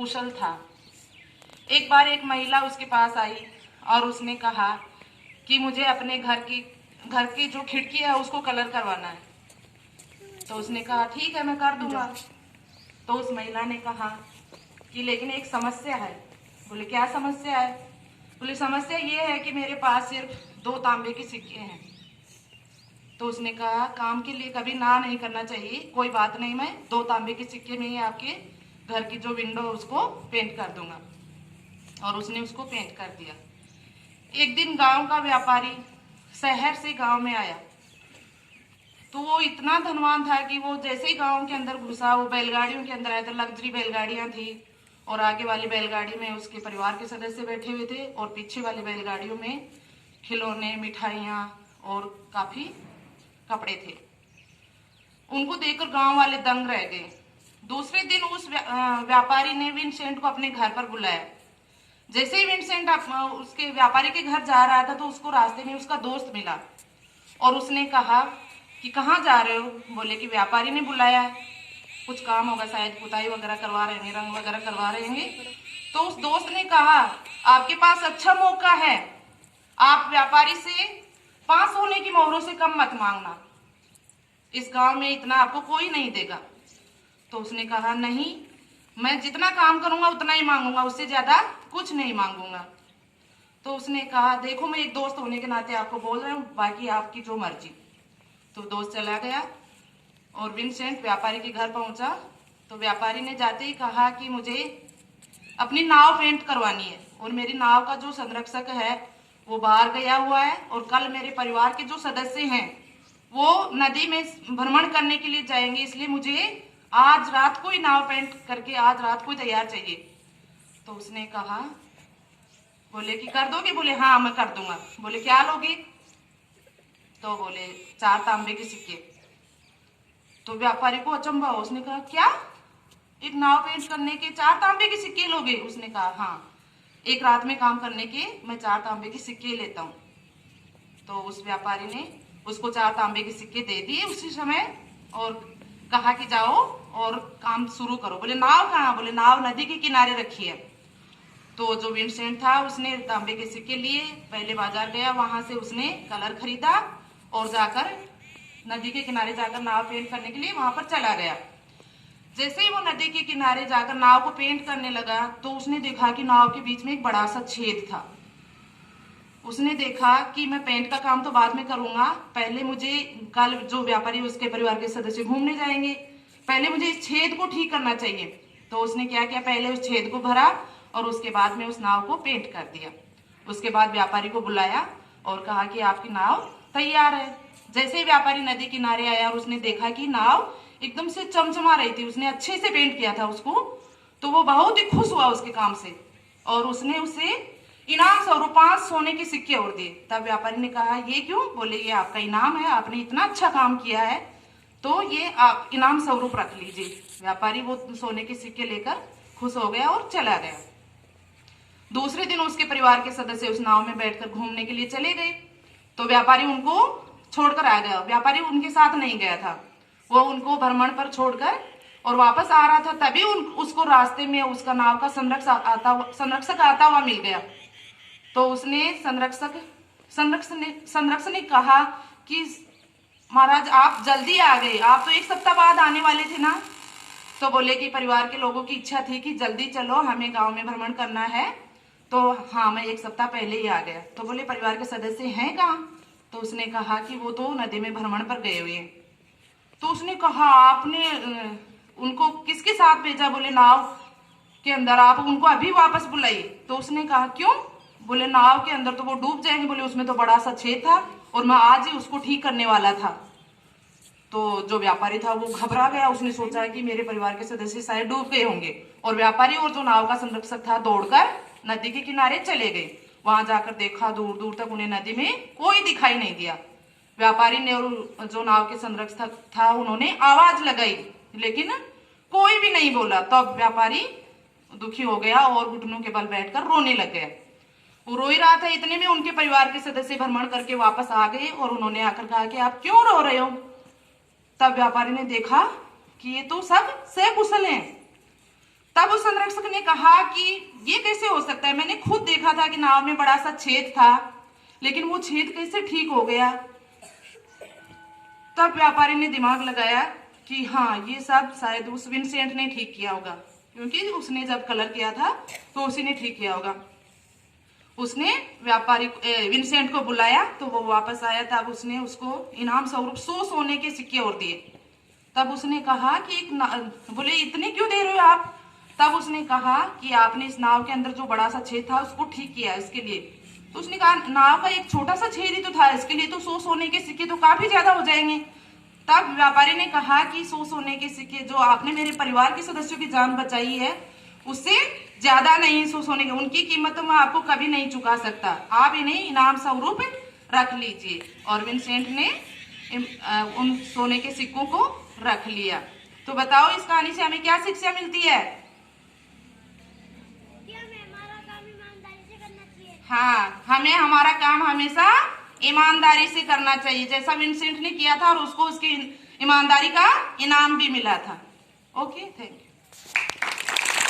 कुशल था। एक बार एक महिला उसके पास आई और उसने कहा कि मुझे अपने घर की जो खिड़की है उसको कलर करवाना है। तो उसने कहा ठीक है मैं कर दूंगा। तो उस महिला ने कहा कि लेकिन एक समस्या है। बोले क्या समस्या है? बोले समस्या ये है कि मेरे पास सिर्फ 2 तांबे के सिक्के हैं। तो उसने कहा काम के लिए कभी ना नहीं करना चाहिए, कोई बात नहीं, मैं 2 तांबे के सिक्के में ही आपके घर की जो विंडो है उसको पेंट कर दूंगा। और उसने उसको पेंट कर दिया। एक दिन गांव का व्यापारी शहर से गांव में आया तो वो इतना धनवान था कि वो जैसे ही गांव के अंदर घुसा वो बैलगाड़ियों के अंदर आया था। लग्जरी बैलगाड़ियां थी और आगे वाली बैलगाड़ी में उसके परिवार के सदस्य बैठे हुए थे और पीछे वाली बैलगाड़ियों में खिलौने, मिठाइयां और काफी कपड़े थे। उनको देखकर गांव वाले दंग रह गए। दूसरे दिन उस व्यापारी ने विंसेंट को अपने घर पर बुलाया। जैसे ही विंसेंट उसके व्यापारी के घर जा रहा था तो उसको रास्ते में उसका दोस्त मिला और उसने कहा कि कहाँ जा रहे हो? बोले कि व्यापारी ने बुलाया है, कुछ काम होगा, शायद पुताई वगैरह करवा रहे हैं, रंग वगैरह करवा रहे हैं। तो उस दोस्त ने कहा आपके पास अच्छा मौका है, आप व्यापारी से 5 सोने की मोहरों से कम मत मांगना, इस गांव में इतना आपको कोई नहीं देगा। तो उसने कहा नहीं, मैं जितना काम करूंगा उतना ही मांगूंगा, उससे ज्यादा कुछ नहीं मांगूंगा। तो उसने कहा देखो मैं एक दोस्त होने के नाते आपको बोल रहा हूँ, बाकी आपकी जो मर्जी। तो दोस्त चला गया और विंसेंट व्यापारी के घर पहुंचा तो व्यापारी ने जाते ही कहा कि मुझे अपनी नाव पेंट करवानी है और मेरी नाव का जो संरक्षक है वो बाहर गया हुआ है और कल मेरे परिवार के जो सदस्य हैं वो नदी में भ्रमण करने के लिए जाएंगे, इसलिए मुझे आज रात को ही नाव पेंट करके आज रात को ही तैयार चाहिए। तो उसने कहा, बोले कि कर दोगे? बोले हाँ मैं कर दूंगा। बोले क्या लोगे? तो बोले 4 तांबे के सिक्के। तो व्यापारी को अचंभा हो, उसने कहा क्या, एक नाव पेंट करने के 4 तांबे के सिक्के लोगे? उसने कहा हाँ, एक रात में काम करने के मैं 4 तांबे के सिक्के लेता हूँ। तो उस व्यापारी ने उसको 4 तांबे के सिक्के दे दिए उसी समय और कहा कि जाओ और काम शुरू करो। बोले नाव कहाँ? बोले नाव नदी के किनारे रखी है। तो जो विंसेंट था उसने तांबे के सिक्के लिए, पहले बाजार गया, वहां से उसने कलर खरीदा और जाकर नदी के किनारे जाकर नाव पेंट करने के लिए वहां पर चला गया। जैसे ही वो नदी के किनारे जाकर नाव को पेंट करने लगा तो उसने देखा कि नाव के बीच में एक बड़ा सा छेद था। उसने देखा कि मैं पेंट का काम तो बाद में करूंगा, पहले मुझे, कल जो व्यापारी उसके परिवार के सदस्य घूमने जाएंगे, पहले मुझे इस छेद को ठीक करना चाहिए। तो उसने क्या किया, पहले उस छेद को भरा और उसके बाद में उस नाव को पेंट कर दिया। उसके बाद व्यापारी को बुलाया और कहा कि आपकी नाव तैयार है। जैसे ही व्यापारी नदी किनारे आया और उसने देखा कि नाव एकदम से चमचमा रही थी, उसने अच्छे से पेंट किया था उसको, तो वो बहुत ही खुश हुआ उसके काम से और उसने उसे इनाम स्वरूप 5 सोने के सिक्के और दिए। तब व्यापारी ने कहा ये क्यों? बोले ये आपका इनाम है, आपने इतना अच्छा काम किया है तो ये आप इनाम स्वरूप रख लीजिए। व्यापारी वो सोने के सिक्के लेकर खुश हो गया और चला गया। दूसरे दिन उसके परिवार के सदस्य उस नाव में बैठकर घूमने के लिए चले गए तो व्यापारी उनको छोड़कर आ गया। व्यापारी उनके साथ नहीं गया था, वो उनको भ्रमण पर छोड़कर और वापस आ रहा था, तभी उसको रास्ते में उसका नाव का संरक्षक आता हुआ मिल गया। तो उसने संरक्षक ने कहा कि महाराज आप जल्दी आ गए, आप तो 1 सप्ताह बाद आने वाले थे ना। तो बोले कि परिवार के लोगों की इच्छा थी कि जल्दी चलो, हमें गांव में भ्रमण करना है, तो हाँ मैं 1 सप्ताह पहले ही आ गया। तो बोले परिवार के सदस्य हैं कहाँ? तो उसने कहा कि वो तो नदी में भ्रमण पर गए हुए हैं। तो उसने कहा आपने उनको किसके साथ भेजा? बोले नाव के अंदर, आप उनको अभी वापस बुलाइए। तो उसने कहा क्यों? बोले नाव के अंदर तो वो डूब जाएंगे, बोले उसमें तो बड़ा सा छेद था और मैं आज ही उसको ठीक करने वाला था। तो जो व्यापारी था वो घबरा गया, उसने सोचा कि मेरे परिवार के सदस्य शायद डूब गए होंगे और व्यापारी और जो नाव का संरक्षक था दौड़कर नदी के किनारे चले गए। वहां जाकर देखा दूर दूर तक उन्हें नदी में कोई दिखाई नहीं दिया। व्यापारी ने और जो नाव के संरक्षक था उन्होंने आवाज लगाई लेकिन कोई भी नहीं बोला। तो अब व्यापारी दुखी हो गया और घुटनों के बल बैठकर रोने लग गया। वो रो ही रहा था, इतने में उनके परिवार के सदस्य भ्रमण करके वापस आ गए और उन्होंने आकर कहा कि आप क्यों रो रहे हो? तब व्यापारी ने देखा कि ये तो सब सकुशल हैं। तब उस संरक्षक ने कहा कि ये कैसे हो सकता है, मैंने खुद देखा था कि नाव में बड़ा सा छेद था, लेकिन वो छेद कैसे ठीक हो गया। तब व्यापारी ने दिमाग लगाया कि हाँ, ये सब शायद उस विंसेंट ने ठीक किया होगा, क्योंकि उसने जब कलर किया था तो उसी ने ठीक किया होगा। उसने व्यापारी विंसेंट को बुलाया तो वो वापस आया। तब उसने उसको इनाम स्वरूप 100 सोने के सिक्के और दिए। तब उसने कहा कि बोले इतने क्यों दे रहे हो आप। तब उसने कहा कि आपने इस नाव के अंदर जो बड़ा सा छेद था उसको ठीक किया, इसके लिए। तो उसने कहा नाव का एक छोटा सा छेद ही तो था, इसके लिए तो 100 सोने के सिक्के तो काफी ज्यादा हो जाएंगे। तब व्यापारी ने कहा कि 100 सोने के सिक्के जो आपने मेरे परिवार के सदस्यों की जान बचाई है उससे ज्यादा नहीं, 100 सोने के उनकी कीमत तो मैं आपको कभी नहीं चुका सकता, आप इन्हें इनाम स्वरूप रख लीजिए। और विंसेंट ने उन सोने के सिक्कों को रख लिया। तो बताओ इस कहानी से हमें क्या शिक्षा मिलती है। हाँ, हमें हमारा काम हमेशा ईमानदारी से करना चाहिए, जैसा विंसेंट ने किया था और उसको उसकी ईमानदारी का इनाम भी मिला था। Okay, thank you.